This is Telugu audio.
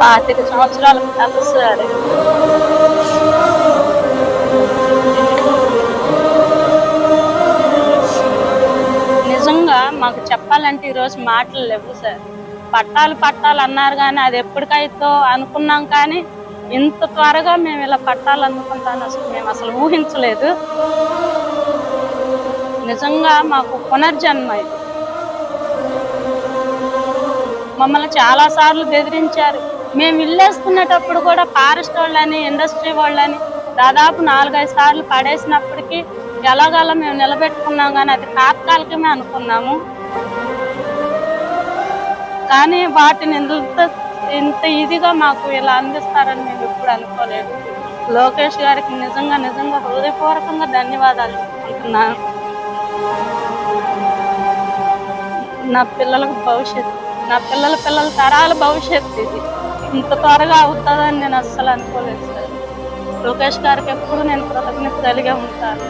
25 సంవత్సరాల కథ సార్. నిజంగా మాకు చెప్పాలంటే ఈరోజు మాటలు లేవు సార్. పట్టాలు అన్నారు కానీ అది ఎప్పటికైతో అనుకున్నాం, కానీ ఇంత త్వరగా మేము ఇలా పట్టాలు అందుకుంటాను మేము అసలు ఊహించలేదు. నిజంగా మాకు పునర్జన్మ ఇది. మమ్మల్ని చాలా సార్లు బెదిరించారు. మేము ఇల్లేసుకునేటప్పుడు కూడా ఫారెస్ట్ వాళ్ళని, ఇండస్ట్రీ వాళ్ళని దాదాపు 4-5 సార్లు పడేసినప్పటికీ ఎలాగలా మేము నిలబెట్టుకున్నాం, కానీ అది తాత్కాలికమే అనుకున్నాము. కానీ వాటిని ఇంత ఇదిగా మాకు ఇలా అందిస్తారని మేము ఎప్పుడు అనుకోలేదు. లోకేష్ గారికి నిజంగా హృదయపూర్వకంగా ధన్యవాదాలు చెప్పుకుంటున్నాను. నా పిల్లలకు భవిష్యత్తు, నా పిల్లల తరాల భవిష్యత్తు ఇది. ఇంత త్వరగా అవుతుందని నేను అస్సలు అనుకోలేదు సార్. లోకేష్ గారికి ఎప్పుడు నేను కృతజ్ఞత కలిగే ఉంటాను.